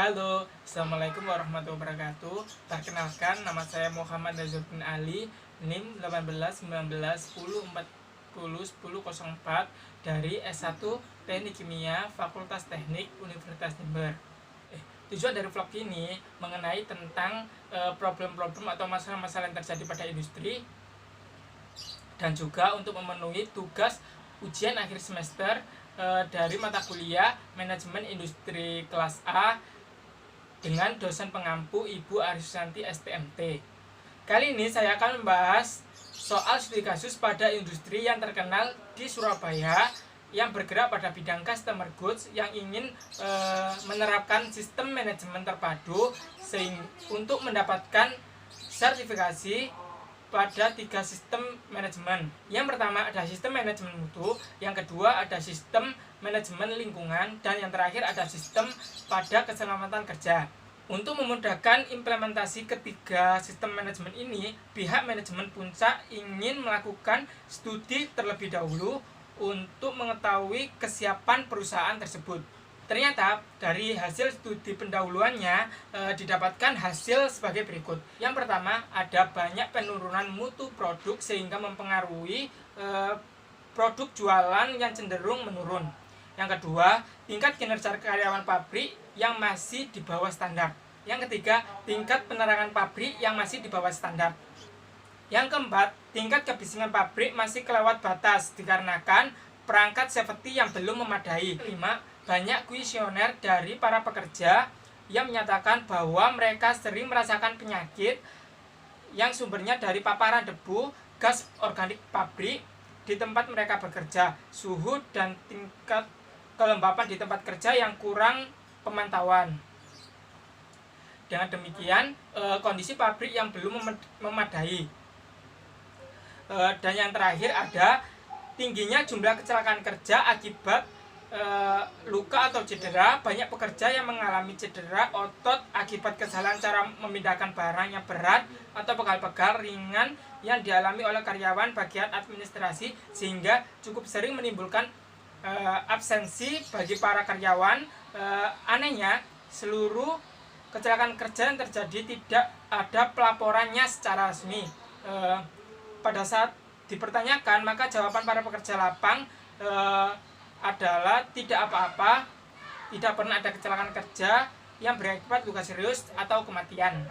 Halo, Assalamualaikum warahmatullahi wabarakatuh. Perkenalkan, nama saya Muhammad Nazarudin Ali, NIM 18 19 10 10 4 dari S1 Teknik Kimia Fakultas Teknik Universitas Jember. Tujuan dari vlog ini mengenai tentang problem-problem atau masalah-masalah yang terjadi pada industri dan juga untuk memenuhi tugas ujian akhir semester dari mata kuliah Manajemen Industri kelas A dengan dosen pengampu Ibu Arisusanti STMT. Kali ini saya akan membahas soal studi kasus pada industri yang terkenal di Surabaya yang bergerak pada bidang customer goods yang ingin menerapkan sistem manajemen terpadu untuk mendapatkan sertifikasi pada 3 sistem manajemen. Yang pertama ada sistem manajemen mutu, yang kedua ada sistem manajemen lingkungan, dan yang terakhir ada sistem pada keselamatan kerja. Untuk memudahkan implementasi ketiga sistem manajemen ini, pihak manajemen Puncak ingin melakukan studi terlebih dahulu untuk mengetahui kesiapan perusahaan tersebut. Ternyata dari hasil studi pendahuluannya didapatkan hasil sebagai berikut. Yang pertama, ada banyak penurunan mutu produk sehingga mempengaruhi produk jualan yang cenderung menurun. Yang kedua, tingkat kinerja karyawan pabrik yang masih di bawah standar. Yang ketiga, tingkat penerangan pabrik yang masih di bawah standar. Yang keempat, tingkat kebisingan pabrik masih kelewat batas dikarenakan perangkat safety yang belum memadai. 5. Banyak kuesioner dari para pekerja yang menyatakan bahwa mereka sering merasakan penyakit yang sumbernya dari paparan debu, gas organik pabrik di tempat mereka bekerja, suhu dan tingkat kelembapan di tempat kerja yang kurang pemantauan. Dengan demikian, kondisi pabrik yang belum memadai. Dan yang terakhir ada tingginya jumlah kecelakaan kerja akibat luka atau cedera. Banyak pekerja yang mengalami cedera otot akibat kesalahan cara memindahkan barang yang berat atau pegal-pegal ringan yang dialami oleh karyawan bagian administrasi, sehingga cukup sering menimbulkan absensi bagi para karyawan. Anehnya, seluruh kecelakaan kerja yang terjadi tidak ada pelaporannya secara resmi. Pada saat dipertanyakan, maka jawaban para pekerja lapang adalah tidak apa-apa, tidak pernah ada kecelakaan kerja yang berakibat luka serius atau kematian.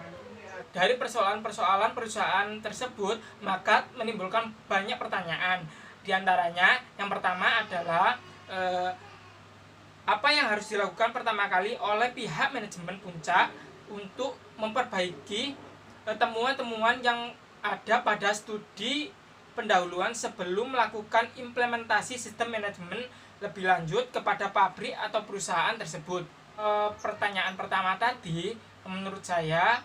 Dari persoalan-persoalan perusahaan tersebut, maka menimbulkan banyak pertanyaan. Di antaranya, yang pertama adalah apa yang harus dilakukan pertama kali oleh pihak manajemen Puncak untuk memperbaiki temuan-temuan yang ada pada studi pendahuluan sebelum melakukan implementasi sistem manajemen lebih lanjut kepada pabrik atau perusahaan tersebut. Pertanyaan pertama tadi menurut saya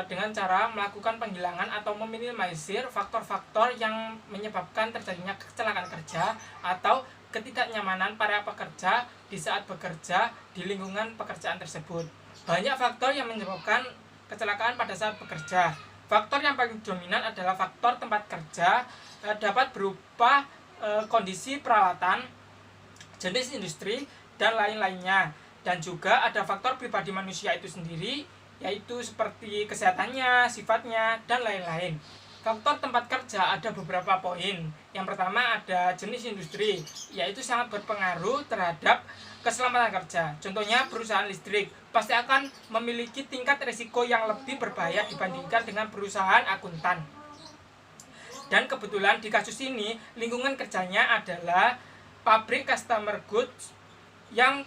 dengan cara melakukan penghilangan atau meminimalisir faktor-faktor yang menyebabkan terjadinya kecelakaan kerja atau ketidaknyamanan para pekerja di saat bekerja di lingkungan pekerjaan tersebut. Banyak faktor yang menyebabkan kecelakaan pada saat bekerja. Faktor yang paling dominan adalah faktor tempat kerja, dapat berupa kondisi peralatan, jenis industri, dan lain-lainnya. Dan juga ada faktor pribadi manusia itu sendiri, yaitu seperti kesehatannya, sifatnya, dan lain-lain. Faktor tempat kerja ada beberapa poin. Yang pertama ada jenis industri, yaitu sangat berpengaruh terhadap keselamatan kerja. Contohnya perusahaan listrik pasti akan memiliki tingkat risiko yang lebih berbahaya dibandingkan dengan perusahaan akuntan. Dan kebetulan di kasus ini lingkungan kerjanya adalah pabrik customer goods yang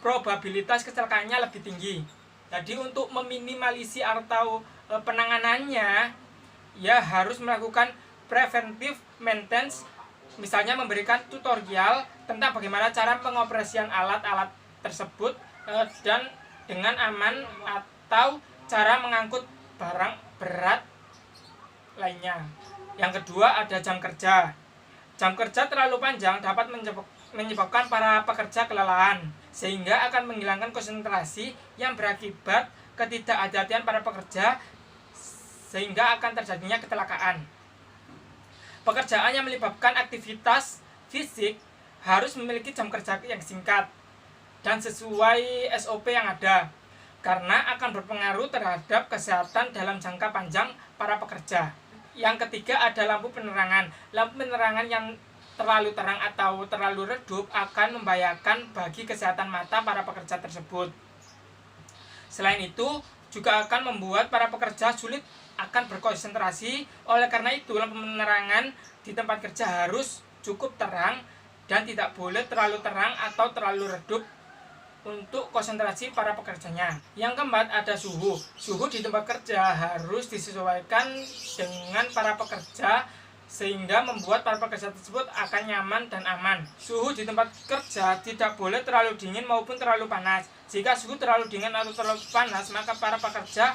probabilitas kecelakaannya lebih tinggi. Jadi untuk meminimalisir atau penanganannya, ya harus melakukan preventive maintenance, misalnya memberikan tutorial tentang bagaimana cara pengoperasian alat-alat tersebut dan dengan aman, atau cara mengangkut barang berat lainnya. Yang kedua ada jam kerja. Jam kerja terlalu panjang dapat menyebabkan para pekerja kelelahan, sehingga akan menghilangkan konsentrasi yang berakibat ketidakhati-hatian para pekerja, sehingga akan terjadinya kecelakaan. Pekerjaan yang melibatkan aktivitas fisik harus memiliki jam kerja yang singkat dan sesuai SOP yang ada. karena akan berpengaruh terhadap kesehatan dalam jangka panjang para pekerja. Yang ketiga ada lampu penerangan. Lampu penerangan yang terlalu terang atau terlalu redup akan membahayakan bagi kesehatan mata para pekerja tersebut. Selain itu, juga akan membuat para pekerja sulit akan berkonsentrasi. Oleh karena itu, lampu penerangan di tempat kerja harus cukup terang dan tidak boleh terlalu terang atau terlalu redup untuk konsentrasi para pekerjanya. Yang keempat ada suhu. Suhu di tempat kerja harus disesuaikan dengan para pekerja sehingga membuat para pekerja tersebut akan nyaman dan aman. Suhu di tempat kerja tidak boleh terlalu dingin maupun terlalu panas. Jika suhu terlalu dingin atau terlalu panas, maka para pekerja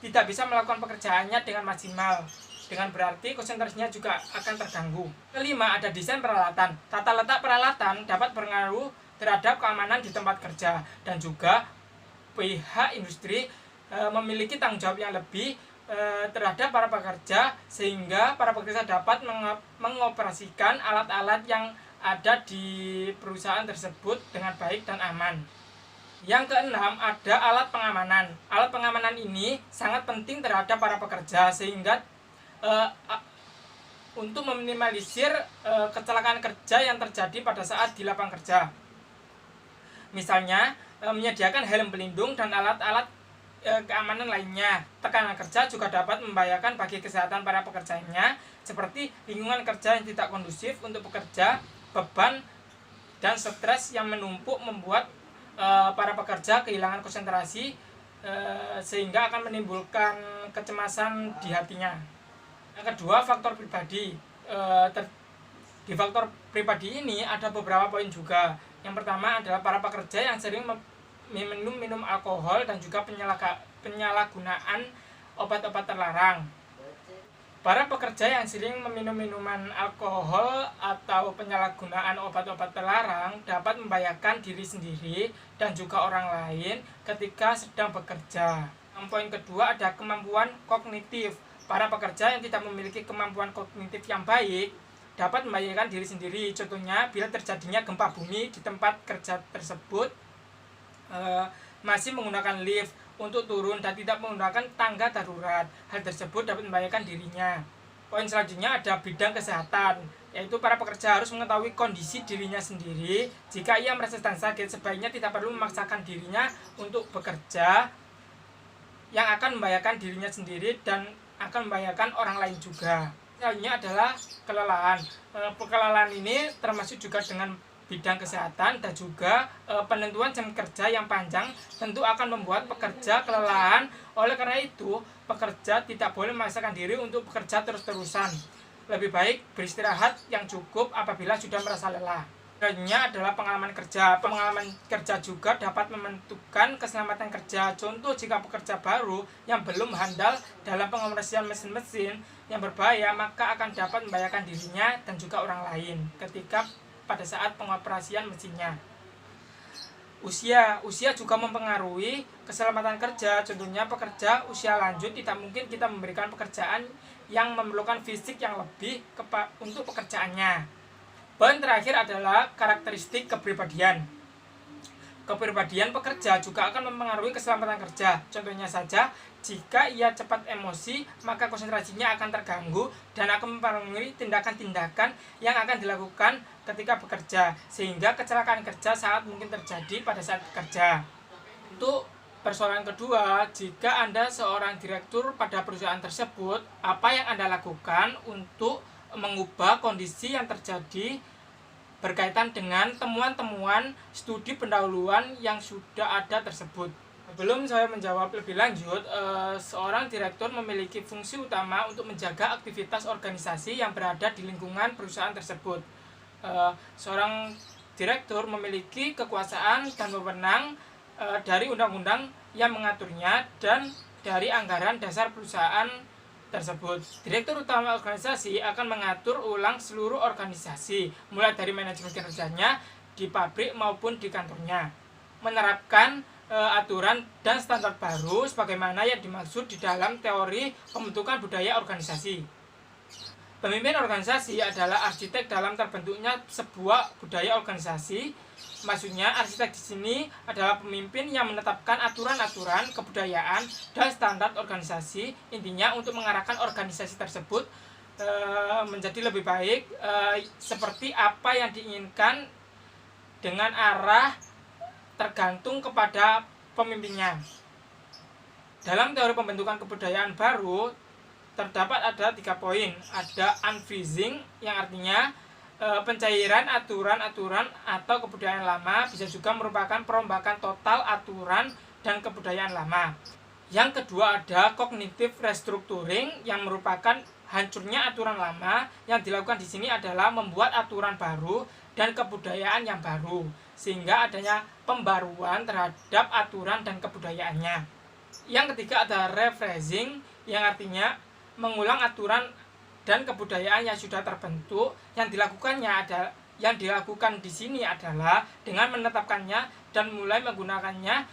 tidak bisa melakukan pekerjaannya dengan maksimal. Dengan berarti konsentrasinya juga akan terganggu. Kelima, ada desain peralatan. Tata letak peralatan dapat berpengaruh terhadap keamanan di tempat kerja, dan juga pihak industri memiliki tanggung jawab yang lebih terhadap para pekerja, sehingga para pekerja dapat mengoperasikan alat-alat yang ada di perusahaan tersebut dengan baik dan aman. Yang keenam ada alat pengamanan. Alat pengamanan ini sangat penting terhadap para pekerja sehingga untuk meminimalisir kecelakaan kerja yang terjadi pada saat di lapangan kerja. Misalnya menyediakan helm pelindung dan alat-alat keamanan lainnya. Tekanan kerja juga dapat membahayakan bagi kesehatan para pekerjanya, seperti lingkungan kerja yang tidak kondusif untuk bekerja, beban dan stres yang menumpuk membuat para pekerja kehilangan konsentrasi sehingga akan menimbulkan kecemasan di hatinya. Yang kedua, faktor pribadi. Di faktor pribadi ini ada beberapa poin juga. Yang pertama adalah para pekerja yang sering minum alkohol dan juga penyalahgunaan obat-obat terlarang. Para pekerja yang sering meminum minuman alkohol atau penyalahgunaan obat-obat terlarang dapat membahayakan diri sendiri dan juga orang lain ketika sedang bekerja. Yang poin kedua ada kemampuan kognitif. Para pekerja yang tidak memiliki kemampuan kognitif yang baik dapat membahayakan diri sendiri. Contohnya bila terjadinya gempa bumi di tempat kerja tersebut masih menggunakan lift untuk turun dan tidak menggunakan tangga darurat. Hal tersebut dapat membahayakan dirinya. Poin selanjutnya ada bidang kesehatan, yaitu para pekerja harus mengetahui kondisi dirinya sendiri. Jika ia merasa sedang sakit, sebaiknya tidak perlu memaksakan dirinya untuk bekerja yang akan membahayakan dirinya sendiri dan akan membahayakan orang lain juga. Selanjutnya adalah kelelahan. Kelelahan ini termasuk juga dengan bidang kesehatan dan juga penentuan jam kerja yang panjang tentu akan membuat pekerja kelelahan. Oleh karena itu, pekerja tidak boleh memaksakan diri untuk bekerja terus-terusan. Lebih baik beristirahat yang cukup apabila sudah merasa lelah. Selanjutnya adalah pengalaman kerja. Pengalaman kerja juga dapat menentukan keselamatan kerja. Contoh, jika pekerja baru yang belum handal dalam pengoperasian mesin-mesin yang berbahaya, maka akan dapat membahayakan dirinya dan juga orang lain ketika pada saat pengoperasian mesinnya. Usia juga mempengaruhi keselamatan kerja. Contohnya pekerja usia lanjut tidak mungkin kita memberikan pekerjaan yang memerlukan fisik yang lebih untuk pekerjaannya. Poin terakhir adalah karakteristik kepribadian. Kepribadian pekerja juga akan mempengaruhi keselamatan kerja. Contohnya saja, jika ia cepat emosi, maka konsentrasinya akan terganggu dan akan mempengaruhi tindakan-tindakan yang akan dilakukan ketika bekerja, sehingga kecelakaan kerja sangat mungkin terjadi pada saat bekerja. Untuk persoalan kedua, jika Anda seorang direktur pada perusahaan tersebut, apa yang Anda lakukan untuk mengubah kondisi yang terjadi berkaitan dengan temuan-temuan studi pendahuluan yang sudah ada tersebut? Sebelum saya menjawab lebih lanjut, seorang direktur memiliki fungsi utama untuk menjaga aktivitas organisasi yang berada di lingkungan perusahaan tersebut. Seorang direktur memiliki kekuasaan dan wewenang dari undang-undang yang mengaturnya dan dari anggaran dasar perusahaan tersebut. Direktur utama organisasi akan mengatur ulang seluruh organisasi, mulai dari manajemen kerjanya di pabrik maupun di kantornya, menerapkan aturan dan standar baru sebagaimana yang dimaksud di dalam teori pembentukan budaya organisasi. Pemimpin organisasi adalah arsitek dalam terbentuknya sebuah budaya organisasi. Maksudnya, arsitek di sini adalah pemimpin yang menetapkan aturan-aturan, kebudayaan, dan standar organisasi. Intinya untuk mengarahkan organisasi tersebut menjadi lebih baik, seperti apa yang diinginkan dengan arah tergantung kepada pemimpinnya. Dalam teori pembentukan kebudayaan baru, terdapat ada 3 poin. Ada unfreezing, yang artinya pencairan aturan-aturan atau kebudayaan lama, bisa juga merupakan perombakan total aturan dan kebudayaan lama. Yang kedua ada cognitive restructuring, yang merupakan hancurnya aturan lama. Yang dilakukan di sini adalah membuat aturan baru dan kebudayaan yang baru, sehingga adanya pembaruan terhadap aturan dan kebudayaannya. Yang ketiga ada rephrasing, yang artinya mengulang aturan dan kebudayaan yang sudah terbentuk. Yang dilakukan di sini adalah dengan menetapkannya dan mulai menggunakannya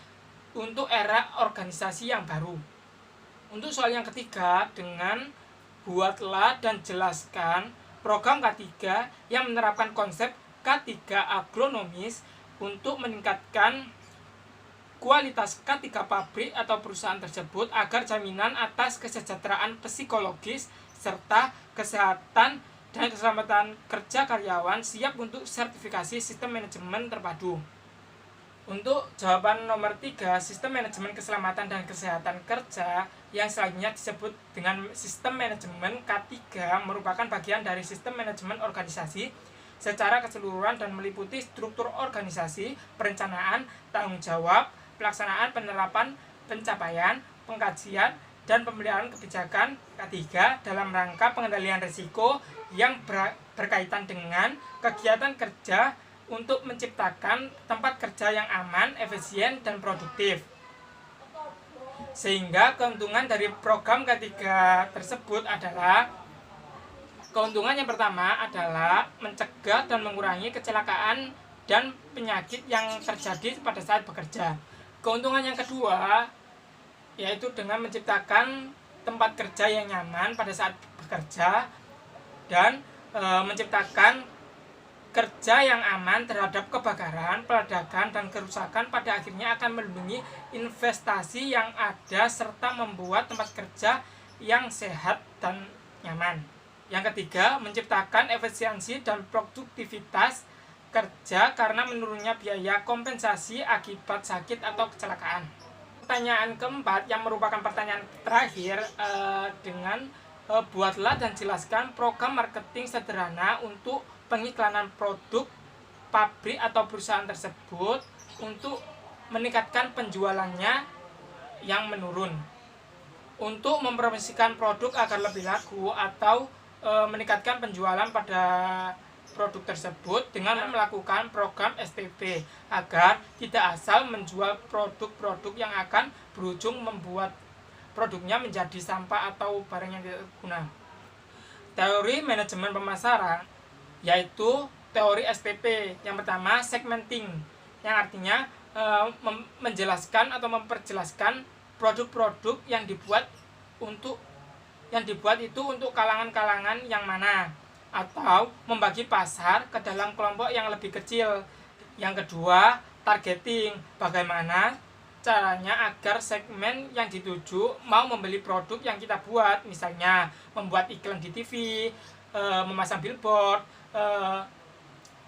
untuk era organisasi yang baru. Untuk soal yang ketiga, dengan buatlah dan jelaskan program K3 yang menerapkan konsep K3 agronomis untuk meningkatkan kualitas K3 pabrik atau perusahaan tersebut agar jaminan atas kesejahteraan psikologis serta kesehatan dan keselamatan kerja karyawan siap untuk sertifikasi sistem manajemen terpadu. Untuk jawaban nomor 3, sistem manajemen keselamatan dan kesehatan kerja yang selanjutnya disebut dengan sistem manajemen K3 merupakan bagian dari sistem manajemen organisasi secara keseluruhan dan meliputi struktur organisasi, perencanaan, tanggung jawab, pelaksanaan, penerapan, pencapaian, pengkajian, dan pemeliharaan kebijakan K3 dalam rangka pengendalian risiko yang berkaitan dengan kegiatan kerja untuk menciptakan tempat kerja yang aman, efisien, dan produktif. Sehingga keuntungan dari program K3 tersebut adalah, keuntungan yang pertama adalah mencegah dan mengurangi kecelakaan dan penyakit yang terjadi pada saat bekerja. Keuntungan yang kedua yaitu dengan menciptakan tempat kerja yang nyaman pada saat bekerja dan menciptakan kerja yang aman terhadap kebakaran, peledakan, dan kerusakan, pada akhirnya akan melindungi investasi yang ada serta membuat tempat kerja yang sehat dan nyaman. Yang ketiga, menciptakan efisiensi dan produktivitas kerja karena menurunnya biaya kompensasi akibat sakit atau kecelakaan. Pertanyaan keempat yang merupakan pertanyaan terakhir, dengan buatlah dan jelaskan program marketing sederhana untuk pengiklanan produk pabrik atau perusahaan tersebut untuk meningkatkan penjualannya yang menurun. Untuk mempromosikan produk agar lebih laku atau meningkatkan penjualan pada produk tersebut dengan melakukan program SPP agar tidak asal menjual produk-produk yang akan berujung membuat produknya menjadi sampah atau barang yang tidak berguna. Teori manajemen pemasaran yaitu teori SPP. Yang pertama, segmenting, yang artinya menjelaskan atau memperjelaskan produk-produk yang dibuat itu untuk kalangan-kalangan yang mana, atau membagi pasar ke dalam kelompok yang lebih kecil. Yang kedua, targeting, bagaimana caranya agar segmen yang dituju mau membeli produk yang kita buat, misalnya membuat iklan di TV, memasang billboard,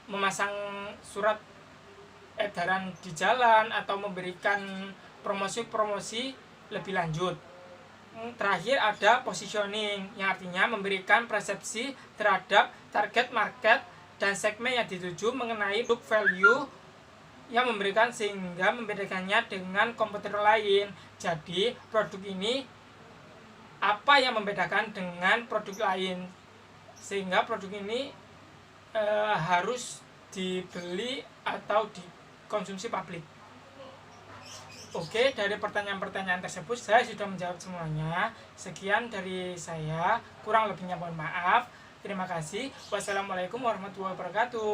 memasang surat edaran di jalan, atau memberikan promosi-promosi lebih lanjut. Terakhir ada positioning, yang artinya memberikan persepsi terhadap target market dan segmen yang dituju mengenai book value yang memberikan sehingga membedakannya dengan kompetitor lain. Jadi produk ini apa yang membedakan dengan produk lain sehingga produk ini harus dibeli atau dikonsumsi publik. Oke, dari pertanyaan-pertanyaan tersebut saya sudah menjawab semuanya. Sekian dari saya, kurang lebihnya mohon maaf. Terima kasih. Wassalamualaikum warahmatullahi wabarakatuh.